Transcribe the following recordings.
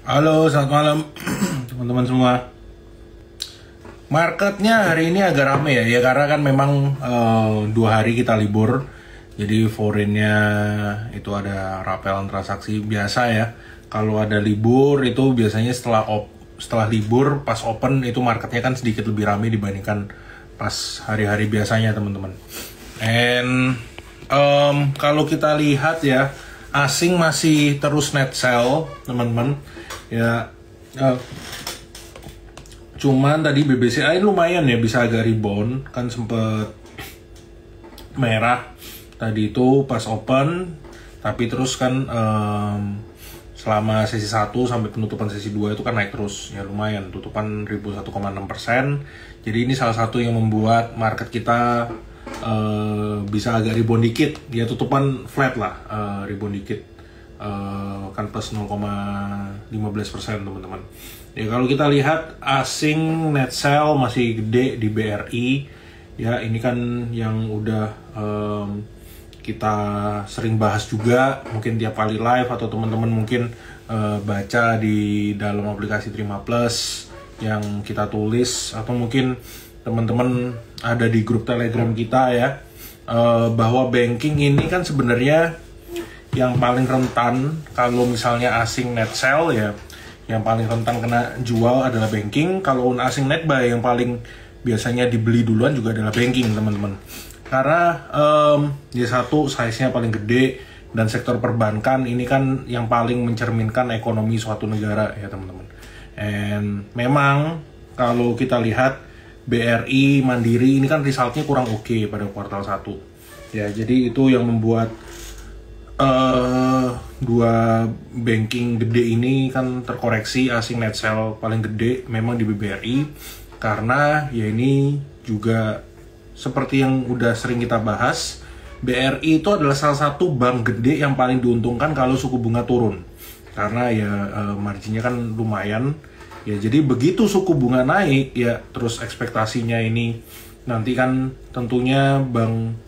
Halo, selamat malam teman-teman semua. Marketnya hari ini agak rame ya karena kan memang 2 hari kita libur. Jadi foreignnya itu ada rapelan transaksi biasa ya. Kalau ada libur itu biasanya setelah libur pas open itu marketnya kan sedikit lebih rame dibandingkan pas hari-hari biasanya teman-teman. And kalau kita lihat ya, asing masih terus net sell teman-teman ya. Cuman tadi BBCI lumayan ya, bisa agak rebound, kan sempet merah tadi itu pas open, tapi terus kan selama sesi 1 sampai penutupan sesi 2 itu kan naik terus ya, lumayan, tutupan 1,6%. Jadi ini salah satu yang membuat market kita bisa agak rebound dikit, dia tutupan flat lah, rebound dikit, kan plus 0,15% teman-teman. Ya kalau kita lihat asing net sell masih gede di BRI ya, ini kan yang udah kita sering bahas juga, mungkin tiap kali live atau teman-teman mungkin baca di dalam aplikasi Terima Plus yang kita tulis, atau mungkin teman-teman ada di grup Telegram kita ya, bahwa banking ini kan sebenarnya yang paling rentan kalau misalnya asing net sell ya, yang paling rentan kena jual adalah banking. Kalau asing net buy yang paling biasanya dibeli duluan juga adalah banking teman-teman. Karena ya satu, size-nya paling gede, dan sektor perbankan ini kan yang paling mencerminkan ekonomi suatu negara ya teman-teman. And memang kalau kita lihat BRI, Mandiri ini kan resultnya kurang oke pada kuartal 1 ya, jadi itu yang membuat dua banking gede ini kan terkoreksi. Asing net sell paling gede memang di BBRI, karena ya ini juga seperti yang udah sering kita bahas, BRI itu adalah salah satu bank gede yang paling diuntungkan kalau suku bunga turun, karena ya marginnya kan lumayan ya. Jadi begitu suku bunga naik ya, terus ekspektasinya ini nanti kan tentunya Bank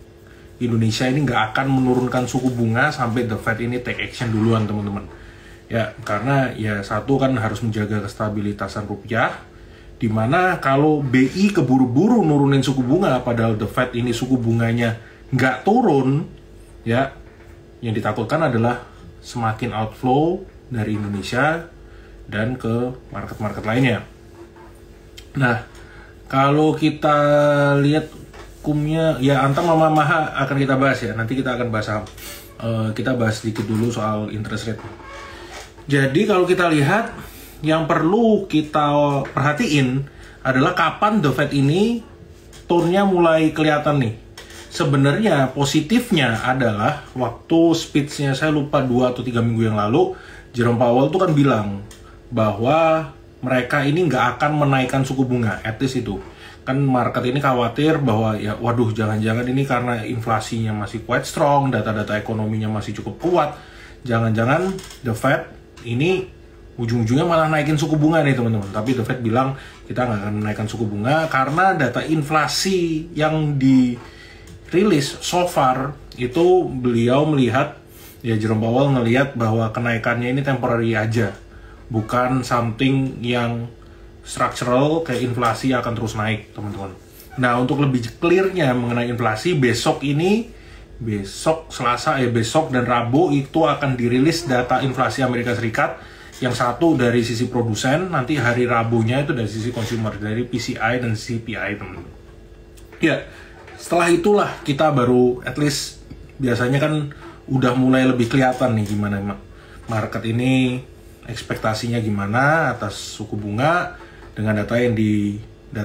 Indonesia ini nggak akan menurunkan suku bunga sampai The Fed ini take action duluan teman-teman ya, karena ya satu kan harus menjaga kestabilitasan rupiah, dimana kalau BI keburu-buru nurunin suku bunga padahal The Fed ini suku bunganya nggak turun ya, yang ditakutkan adalah semakin outflow dari Indonesia dan ke market-market lainnya. Nah kalau kita lihat hukumnya ya, Antam sama Maha akan kita bahas ya, nanti kita akan bahas saham. Kita bahas sedikit dulu soal interest rate. Jadi kalau kita lihat, yang perlu kita perhatiin adalah kapan The Fed ini tone-nya mulai kelihatan nih. Sebenarnya positifnya adalah waktu speech-nya, saya lupa 2 atau 3 minggu yang lalu, Jerome Powell tuh kan bilang bahwa mereka ini nggak akan menaikkan suku bunga, at least itu. Kan market ini khawatir bahwa ya waduh, jangan-jangan ini karena inflasinya masih quite strong, data-data ekonominya masih cukup kuat, jangan-jangan The Fed ini ujung-ujungnya malah naikin suku bunga nih teman-teman. Tapi The Fed bilang kita nggak akan menaikkan suku bunga karena data inflasi yang dirilis so far itu beliau melihat ya, Jerome Powell ngelihat bahwa kenaikannya ini temporary aja, bukan something yang structural kayak inflasi akan terus naik teman-teman. Nah untuk lebih clearnya mengenai inflasi, besok Selasa ya, besok dan Rabu itu akan dirilis data inflasi Amerika Serikat, yang satu dari sisi produsen, nanti hari Rabunya itu dari sisi consumer, dari PCI dan CPI teman-teman. Ya setelah itulah kita baru at least biasanya kan udah mulai lebih kelihatan nih gimana market ini ekspektasinya gimana atas suku bunga, dengan data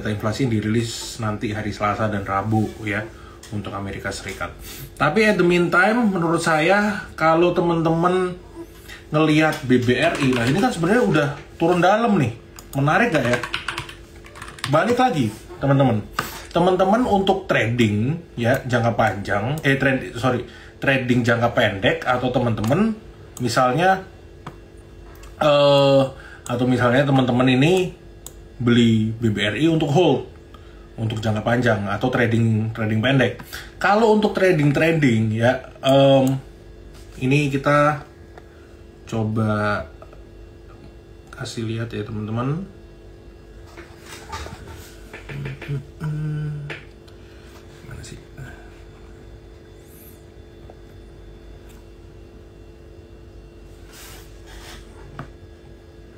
inflasi yang dirilis nanti hari Selasa dan Rabu ya untuk Amerika Serikat. Tapi at the meantime menurut saya kalau teman-teman ngelihat BBRI, nah ini kan sebenarnya udah turun dalam nih, menarik gak ya? Balik lagi teman-teman untuk trading ya jangka panjang, trading jangka pendek, atau teman-teman misalnya teman-teman ini beli BBRI untuk hold, untuk jangka panjang atau trading pendek. Kalau untuk trading ya, ini kita coba kasih lihat ya teman-teman. Mana sih?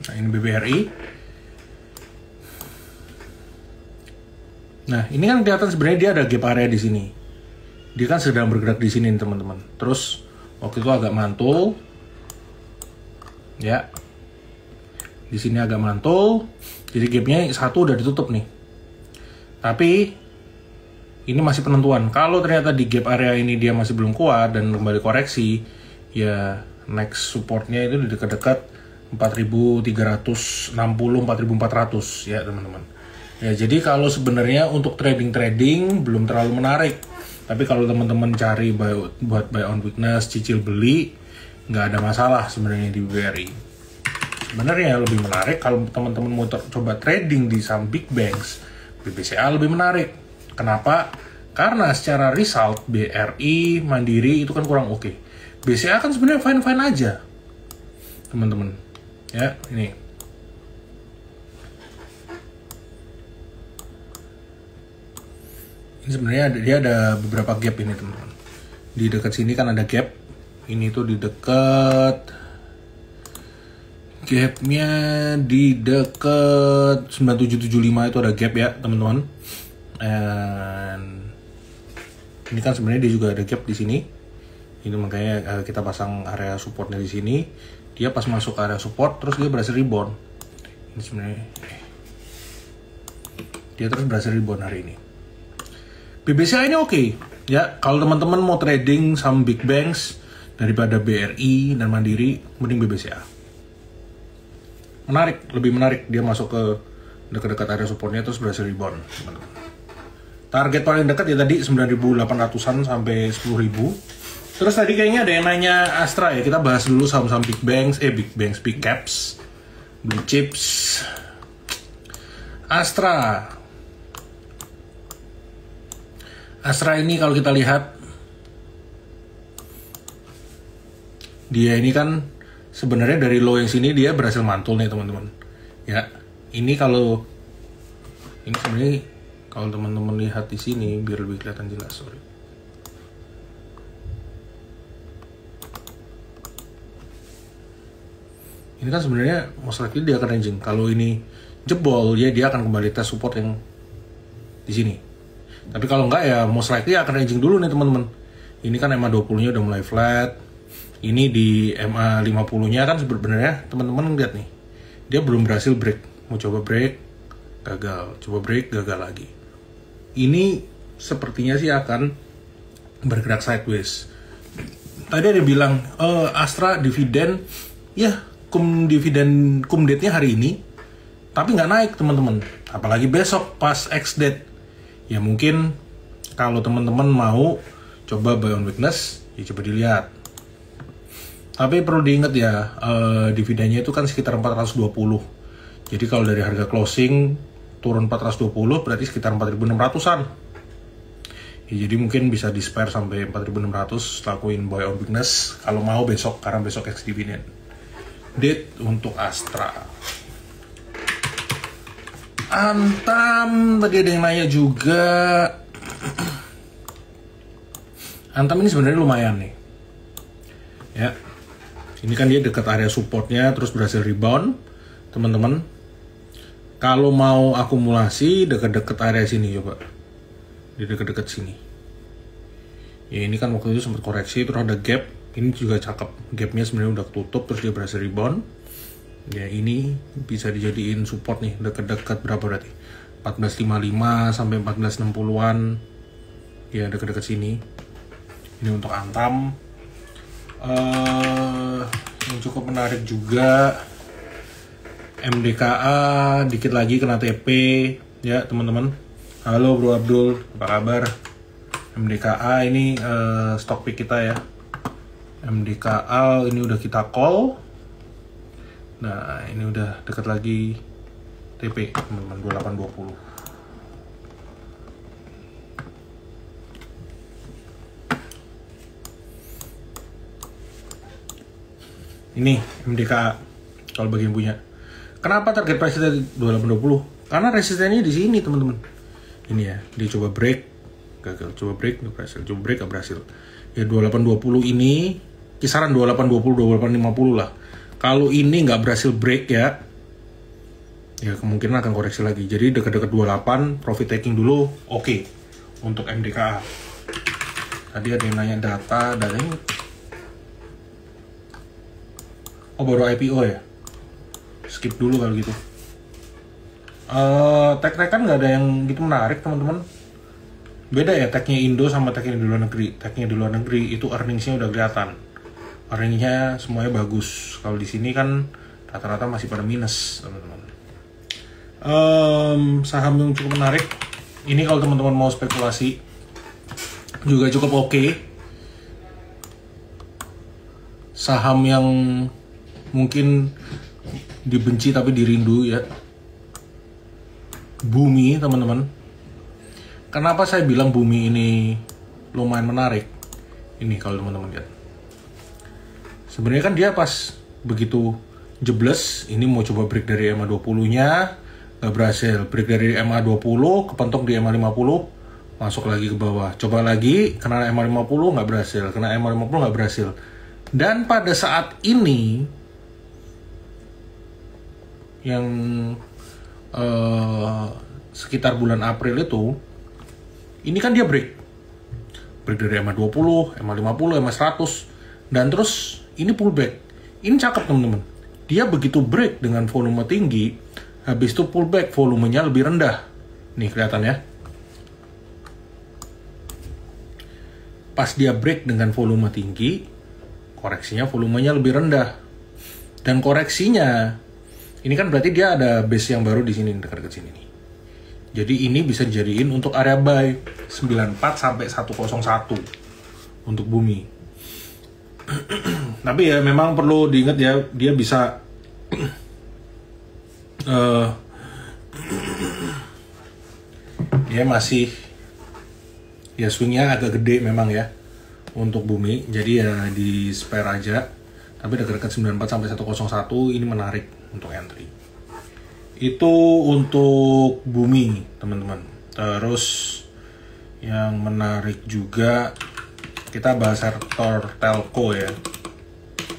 Nah, ini BBRI. Nah, ini kan kelihatan sebenarnya dia ada gap area di sini. Dia kan sedang bergerak di sini teman-teman. Terus waktu itu agak mantul. Ya. Di sini agak mantul. Jadi gapnya satu udah ditutup nih. Tapi ini masih penentuan. Kalau ternyata di gap area ini dia masih belum kuat dan kembali koreksi, ya next supportnya itu di dekat-dekat 4.360, 4.400 ya teman-teman. Ya jadi kalau sebenarnya untuk trading belum terlalu menarik. Tapi kalau teman-teman cari buat buy on weakness, cicil beli, nggak ada masalah sebenarnya di BBRI. Sebenarnya lebih menarik kalau teman-teman mau coba trading di saham big banks, BBCA lebih menarik. Kenapa? Karena secara result BRI, Mandiri itu kan kurang oke. BCA kan sebenarnya fine-fine aja, teman-teman. Ya, ini. Ini sebenarnya dia ada beberapa gap ini, teman-teman. Di dekat sini kan ada gap. Ini tuh di dekat gapnya di dekat 9775 itu ada gap ya, teman-teman. And ini kan sebenarnya dia juga ada gap di sini. Ini makanya kita pasang area supportnya di sini. Dia pas masuk ke area support terus dia berhasil rebound. Ini sebenarnya dia terus berhasil rebound hari ini. BBCA ini oke. Ya, kalau teman-teman mau trading saham big banks daripada BRI dan Mandiri, mending BBCA. Menarik, lebih menarik. Dia masuk ke dekat-dekat area supportnya terus berhasil rebound, teman-teman. Target paling dekat ya tadi 9.800-an sampai 10.000. Terus tadi kayaknya ada yang nanya Astra ya. Kita bahas dulu saham-saham big banks, big caps, blue chips. Astra ini kalau kita lihat, dia ini kan sebenarnya dari low yang sini dia berhasil mantul nih teman-teman. Ya, ini kalau ini sebenarnya kalau teman-teman lihat di sini biar lebih kelihatan jelas, sorry. Ini kan sebenarnya most likely dia akan ranging. Kalau ini jebol ya dia akan kembali tes support yang di sini. Tapi kalau enggak ya most likely akan ranging dulu nih teman-teman. Ini kan MA 20-nya udah mulai flat. Ini di MA 50-nya kan sebenarnya teman-teman lihat nih. Dia belum berhasil break. Mau coba break, gagal. Coba break, gagal lagi. Ini sepertinya sih akan bergerak sideways. Tadi ada bilang Astra dividen, ya cum date-nya hari ini, tapi nggak naik teman-teman. Apalagi besok pas ex-date. Ya mungkin kalau teman-teman mau coba buy on weakness, ya coba dilihat. Tapi perlu diingat ya, dividennya itu kan sekitar 420. Jadi kalau dari harga closing turun 420 berarti sekitar 4.600-an. Ya, jadi mungkin bisa di spare sampai 4.600 lakuin buy on weakness kalau mau besok, karena besok ex dividend. Date untuk Astra. Antam, tadi ada yang nanya juga. Antam ini sebenarnya lumayan nih. Ya. Ini kan dia dekat area supportnya terus berhasil rebound, teman-teman. Kalau mau akumulasi dekat-dekat area sini coba. Di dekat-dekat sini. Ya ini kan waktu itu sempat koreksi terus ada gap. Ini juga cakep, gapnya sebenarnya udah tutup terus dia berhasil rebound. Ya ini bisa dijadiin support nih, dekat-dekat berapa berarti? 1455 sampai 1460-an. Ya dekat-dekat sini. Ini untuk Antam. Yang cukup menarik juga MDKA, dikit lagi kena TP ya teman-teman. Halo Bro Abdul, apa kabar? MDKA ini stock pick kita ya. MDKA ini udah kita call. Nah ini udah dekat lagi TP teman-teman, 2820. Ini MDKA kalau bagi yang punya. Kenapa target price dari 2820? Karena resistennya di sini teman-teman. Ini ya, dia coba break, gagal. Coba break, nggak berhasil. Coba break, nggak berhasil. Ya 2820 ini kisaran 2820, 2850 lah. Kalau ini nggak berhasil break ya kemungkinan akan koreksi lagi. Jadi dekat-dekat 28, profit taking dulu, oke. Untuk MDKA. Tadi ada yang nanya datanya. Oh baru IPO ya? Skip dulu kalau gitu. Tag-tagan nggak ada yang gitu menarik teman-teman. Beda ya tagnya Indo sama tagnya di luar negeri. Tagnya di luar negeri itu earningsnya udah kelihatan. Earningsnya semuanya bagus. Kalau di sini kan rata-rata masih pada minus teman-teman. Saham yang cukup menarik. Ini kalau teman-teman mau spekulasi juga cukup oke. Saham yang mungkin dibenci tapi dirindu ya. Bumi teman-teman. Kenapa saya bilang Bumi ini lumayan menarik? Ini kalau teman-teman lihat. Sebenarnya kan dia pas begitu jebles, ini mau coba break dari EMA 20-nya, nggak berhasil. Break dari EMA 20, kepentok di EMA 50, masuk lagi ke bawah. Coba lagi, kena EMA 50, nggak berhasil. Kena EMA 50, nggak berhasil. Dan pada saat ini, yang sekitar bulan April itu, ini kan dia break dari EMA 20, EMA 50, EMA 100, dan terus ini pullback. Ini cakep teman-teman. Dia begitu break dengan volume tinggi, habis itu pullback, volumenya lebih rendah. Nih kelihatan ya. Pas dia break dengan volume tinggi, koreksinya volumenya lebih rendah. Dan koreksinya, ini kan berarti dia ada base yang baru di sini, dekat-dekat sini nih. Jadi ini bisa dijadiin untuk area buy 94 sampai 101 untuk Bumi. Tapi ya memang perlu diingat ya, dia bisa dia masih ya swingnya agak gede memang ya untuk Bumi. Jadi ya di spare aja. Tapi dekat-dekat 94 sampai 101 ini menarik untuk entry. Itu untuk Bumi, teman-teman. Terus yang menarik juga kita bahas sektor telco ya.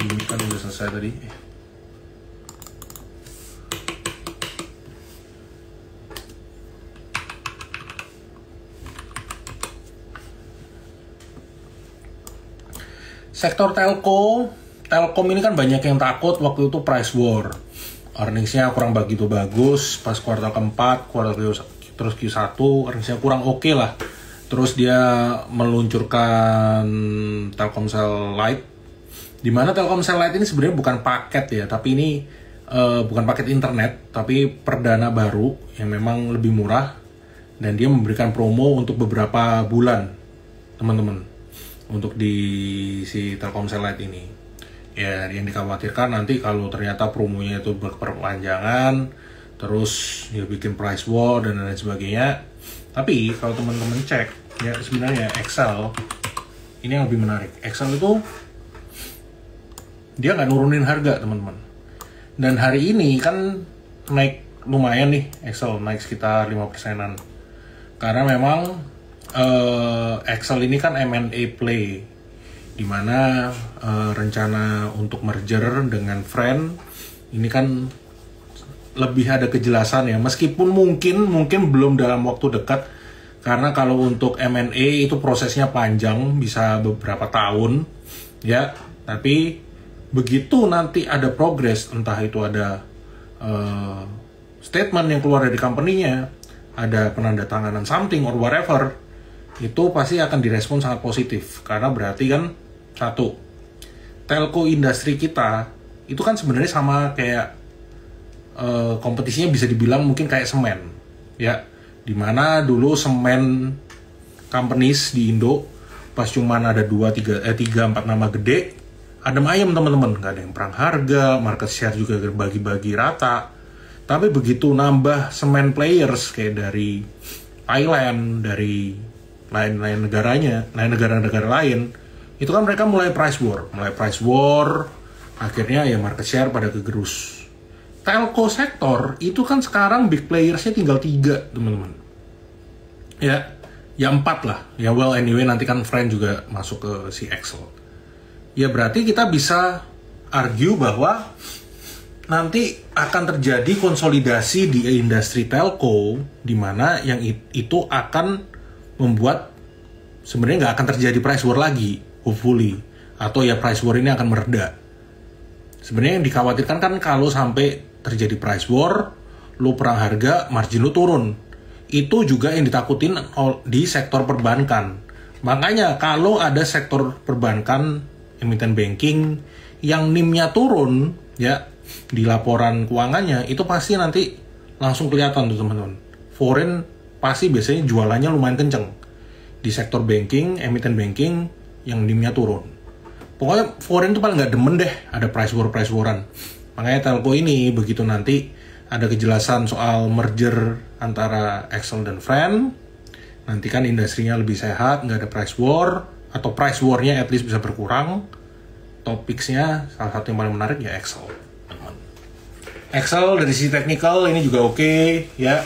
Ini kan udah selesai tadi. Sektor Telkom ini kan banyak yang takut waktu itu price war. Earningsnya kurang begitu bagus pas kuartal keempat, terus Q1 earningsnya kurang oke lah. Terus dia meluncurkan Telkomsel Lite, dimana Telkomsel Lite ini sebenarnya bukan paket ya, tapi ini bukan paket internet, tapi perdana baru yang memang lebih murah, dan dia memberikan promo untuk beberapa bulan, teman-teman, untuk di si Telkomsel Lite ini. Ya, yang dikhawatirkan nanti kalau ternyata promonya itu berperpanjangan, terus ya bikin price war dan lain sebagainya. Tapi kalau teman-teman cek, ya sebenarnya Excel ini yang lebih menarik. Excel itu dia nggak nurunin harga, teman-teman. Dan hari ini kan naik lumayan nih, Excel naik sekitar 5%-an. Karena memang Excel ini kan M&A play, dimana rencana untuk merger dengan Friend ini kan lebih ada kejelasan ya, meskipun mungkin belum dalam waktu dekat, karena kalau untuk M&A itu prosesnya panjang, bisa beberapa tahun ya. Tapi begitu nanti ada progress, entah itu ada statement yang keluar dari company-nya, ada penandatanganan something or whatever, itu pasti akan direspon sangat positif. Karena berarti kan, satu, telco industri kita itu kan sebenarnya sama kayak kompetisinya bisa dibilang mungkin kayak semen ya, dimana dulu semen companies di Indo pas cuman ada 3-4 nama gede, adem ayem teman-teman, nggak ada yang perang harga, market share juga bagi-bagi rata. Tapi begitu nambah semen players kayak dari Thailand, dari lain-lain negara-negara lain, itu kan mereka mulai price war, akhirnya ya market share pada kegerus. telco sektor itu kan sekarang big playersnya tinggal 3 teman-teman. Ya 4 lah. Ya well anyway nanti kan friend juga masuk ke si Excel. Ya berarti kita bisa argue bahwa nanti akan terjadi konsolidasi di industri telco, di mana yang itu akan membuat sebenarnya nggak akan terjadi price war lagi, hopefully, atau ya price war ini akan mereda. Sebenarnya yang dikhawatirkan kan kalau sampai terjadi price war, lu perang harga, margin lu turun. Itu juga yang ditakutin di sektor perbankan. Makanya kalau ada sektor perbankan, emiten banking yang NIM-nya turun, ya di laporan keuangannya itu pasti nanti langsung kelihatan tuh teman-teman. Foreign pasti biasanya jualannya lumayan kenceng di sektor banking, emiten banking yang NIM-nya turun. Pokoknya foreign itu paling nggak demen deh ada price waran. Makanya telco ini begitu nanti ada kejelasan soal merger antara Excel dan Friend, nanti kan industrinya lebih sehat, nggak ada price war, atau price war-nya at least bisa berkurang. Topicsnya salah satu yang paling menarik ya Excel. Excel dari sisi teknikal ini juga oke, ya.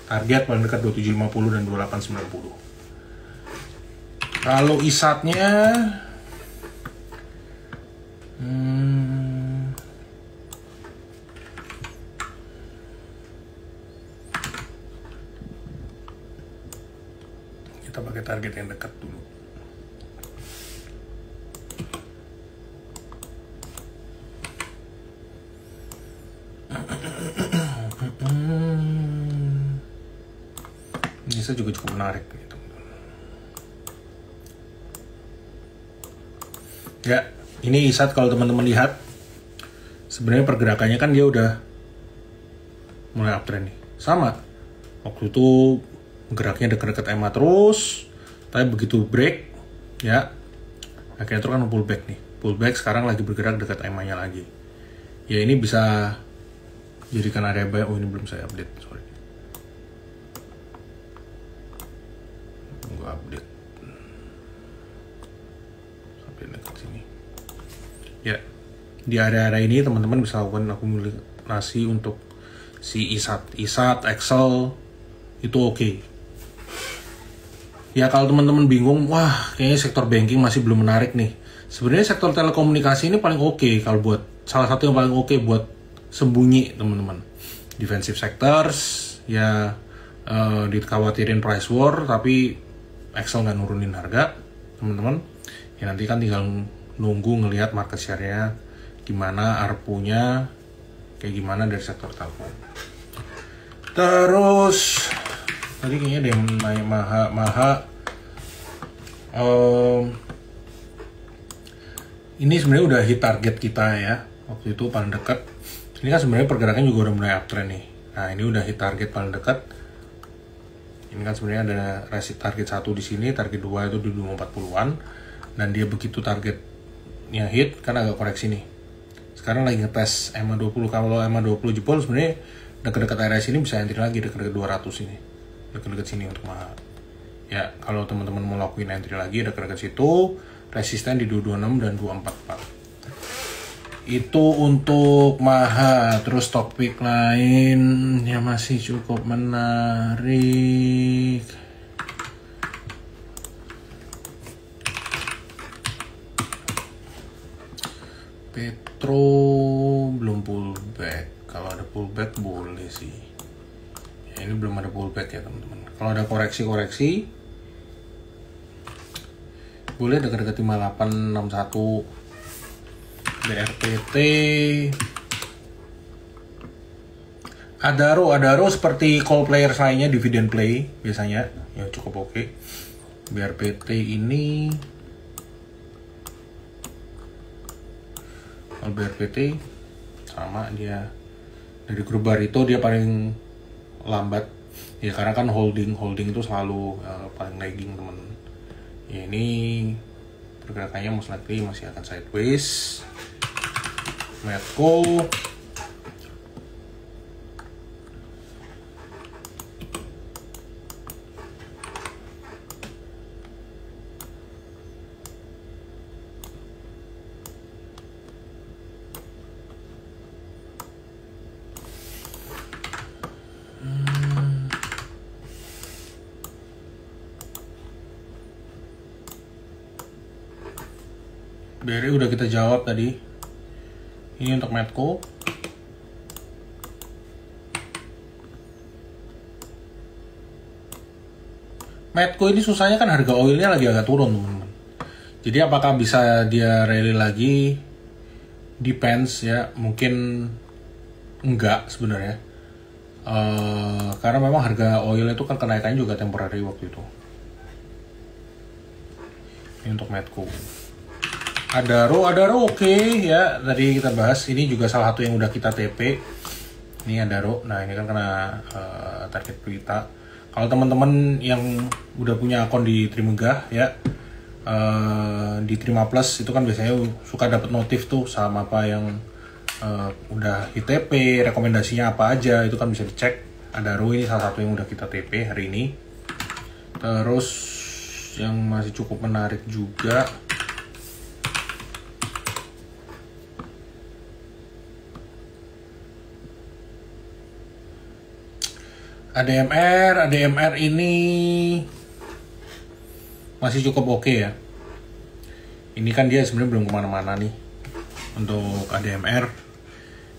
Target paling dekat 2750 dan 2890. Kalau ISAT-nya kita pakai target yang dekat dulu. Ini juga cukup menarik gitu. Ya, ini ISAT kalau teman-teman lihat sebenarnya pergerakannya kan dia udah mulai uptrend nih. Sama. Waktu itu geraknya dekat-dekat EMA terus, tapi begitu break ya akhirnya itu kan pullback nih. Pullback sekarang lagi bergerak dekat EMA-nya lagi. Ya ini bisa jadikan area buy. Oh ini belum saya update, sorry. Nggak update sampai dekat sini. Ya, di area-area ini teman-teman bisa lakukan akumulasi untuk si ISAT, Excel itu oke. Ya kalau teman-teman bingung, wah kayaknya sektor banking masih belum menarik nih. Sebenarnya sektor telekomunikasi ini paling oke kalau buat salah satu yang paling oke buat sembunyi teman-teman. Defensive sectors ya dikhawatirin price war tapi Excel nggak nurunin harga teman-teman. Ya nanti kan tinggal nunggu ngelihat market share-nya gimana, ARPU-nya kayak gimana dari sektor telco. Terus tadi kayaknya ada yang naik Maha. Ini sebenarnya udah hit target kita ya. Waktu itu paling dekat. Ini kan sebenarnya pergerakan juga udah mulai uptrend nih. Nah, ini udah hit target paling dekat. Ini kan sebenarnya ada target 1 di sini, target 2 itu di 240-an. Dan dia begitu targetnya hit, kan agak koreksi nih. Sekarang lagi ngetes EMA 20. Kalau EMA 20 jebol sebenarnya dekat-dekat area sini bisa entry lagi dekat-dekat 200 ini. Dekat-dekat sini untuk Maha. Ya, kalau teman-teman mau lakuin entry lagi dekat-dekat situ, resisten di 226 dan 244. Itu untuk Maha. Terus topik lain yang masih cukup menarik. Petro belum pullback. Kalau ada pullback boleh sih. Ya, ini belum ada pullback ya teman-teman. Kalau ada koreksi-koreksi boleh dekat-dekat 5861. BRPT. Adaro seperti call player lainnya dividend play biasanya ya cukup oke. BRPT ini kalau BRPT sama dia dari grup Barito dia paling lambat ya karena kan holding itu selalu paling lagging teman. Ya ini pergerakannya most likely masih akan sideways. Medco BRI udah kita jawab tadi. Ini untuk Medco. Medco ini susahnya kan harga oilnya lagi agak turun teman-teman. Jadi apakah bisa dia rally lagi? Depends ya, mungkin enggak sebenarnya. Karena memang harga oil itu kan kenaikannya juga temporary waktu itu. Ini untuk Medco. Adaro oke ya, tadi kita bahas. Ini juga salah satu yang udah kita TP. Ini Adaro. Nah ini kan kena target berita. Kalau teman-teman yang udah punya akun di Trimegah ya, di Trima Plus itu kan biasanya suka dapat notif tuh sama apa yang udah ITP, rekomendasinya apa aja, itu kan bisa dicek. Adaro ini salah satu yang udah kita TP hari ini. Terus yang masih cukup menarik juga ADMR ini masih cukup oke ya. Ini kan dia sebenarnya belum kemana-mana nih untuk ADMR.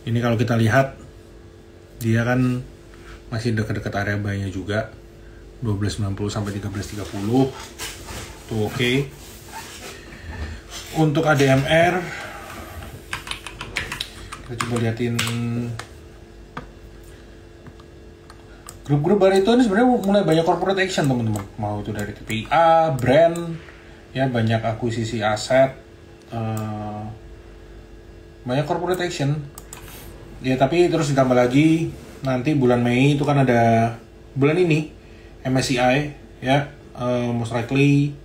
Ini kalau kita lihat dia kan masih dekat-dekat area buy-nya juga, 12.90 sampai 13.30 tuh oke. Untuk ADMR kita coba liatin grup-grup baru itu. Ini sebenarnya mulai banyak corporate action teman-teman, mau itu dari TPA, brand ya, banyak akuisisi aset, banyak corporate action ya. Tapi terus ditambah lagi nanti bulan Mei itu kan ada, bulan ini MSCI ya, most likely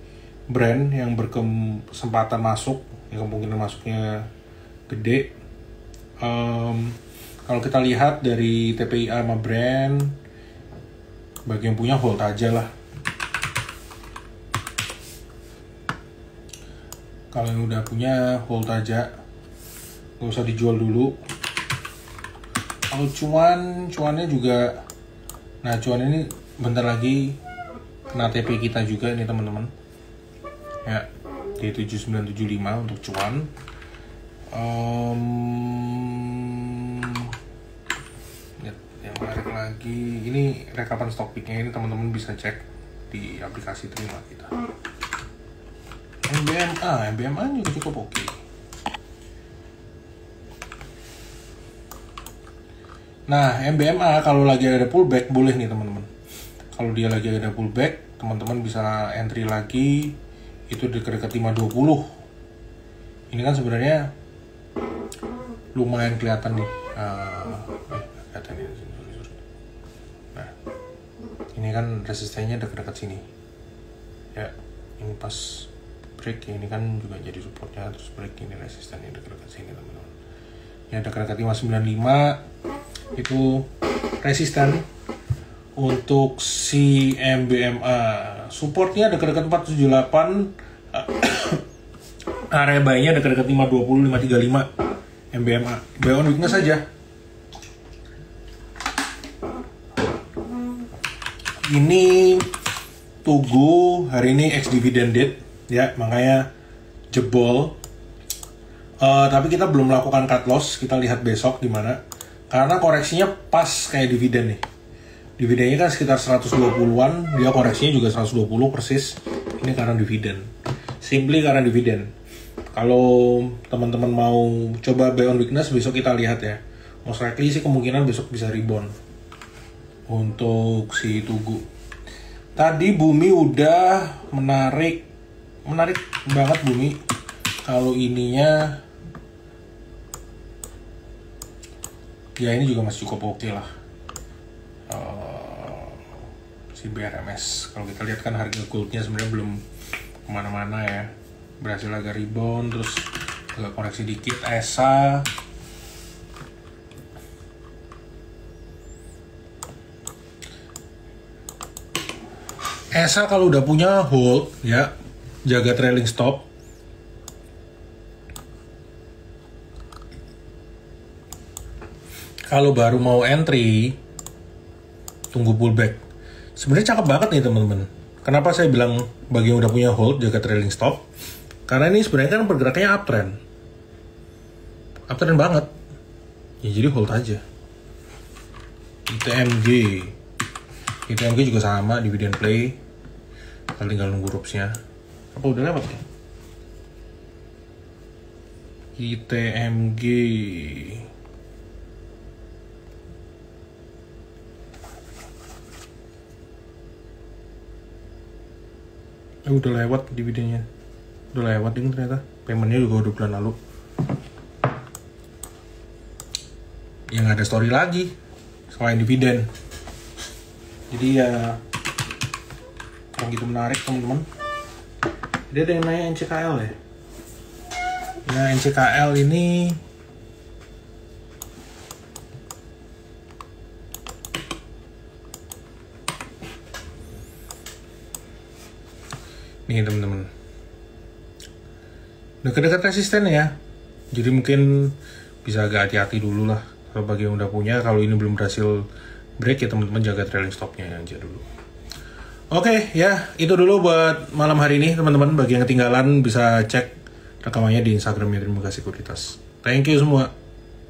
brand yang berkesempatan masuk, yang kemungkinan masuknya gede. Kalau kita lihat dari TPIA sama brand, bagi yang punya hold aja lah. Kalau yang udah punya hold aja, nggak usah dijual dulu. Kalau cuannya juga, nah cuan ini bentar lagi kena TP kita juga ini teman-teman ya, di 7975 untuk cuan. Yang menarik lagi, ini rekapan stock picknya ini teman-teman bisa cek di aplikasi Trima kita. MBMA juga cukup oke. Nah, MBMA kalau lagi ada pullback boleh nih teman-teman. Kalau dia lagi ada pullback, teman-teman bisa entry lagi itu dekat-dekat 520. Ini kan sebenarnya lumayan kelihatan nih. Kelihatan ini. Nah, ini kan resistennya dekat-dekat sini. Ya, ini pas break, ini kan juga jadi supportnya, terus break, ini resistennya dekat-dekat sini teman-teman. Ya dekat-dekat 595 itu resisten untuk si MBMA. Supportnya dekat-dekat 478, area buy-nya dekat-dekat 520, 535 MBMA. Buy on weakness saja. Ini Tugu hari ini ex dividend date ya, makanya jebol. Tapi kita belum melakukan cut loss, kita lihat besok gimana. Karena koreksinya pas kayak dividen nih. Dividennya kan sekitar 120-an, dia koreksinya juga 120 persis. Ini karena dividen. Simply karena dividen. Kalau teman-teman mau coba buy on weakness, besok kita lihat ya. Most likely sih kemungkinan besok bisa rebound untuk si Tugu. Tadi Bumi udah menarik banget Bumi. Kalau ininya ya ini juga masih cukup oke lah. Si BRMS kalau kita lihat kan harga goldnya sebenarnya belum kemana-mana ya, berhasil agak rebound, terus agak koreksi dikit. ESA kalau udah punya hold ya, jaga trailing stop. Kalau baru mau entry, tunggu pullback. Sebenarnya cakep banget nih teman-teman. Kenapa saya bilang bagi yang udah punya hold, jaga trailing stop? Karena ini sebenarnya kan pergerakannya uptrend banget. Ya jadi hold aja. ITMG juga sama, dividend play. Kita tinggal nunggu rupsnya. Apa udah lewat ya? ITMG. Udah lewat dividennya. Udah lewat ini ternyata. Paymentnya juga udah bulan lalu. Yang ada story lagi selain dividen. Jadi ya yang gitu menarik teman-teman. Dia ada yang nanya NCKL ya. Nah NCKL ini nih teman-teman, dekat-dekat resisten ya. Jadi mungkin bisa agak hati-hati dulu lah. Kalau bagi yang udah punya, kalau ini belum berhasil break ya teman-teman jaga trailing stopnya aja dulu. Oke, ya itu dulu buat malam hari ini teman-teman. Bagi yang ketinggalan bisa cek rekamannya di Instagramnya Trimegah Sekuritas. Thank you semua.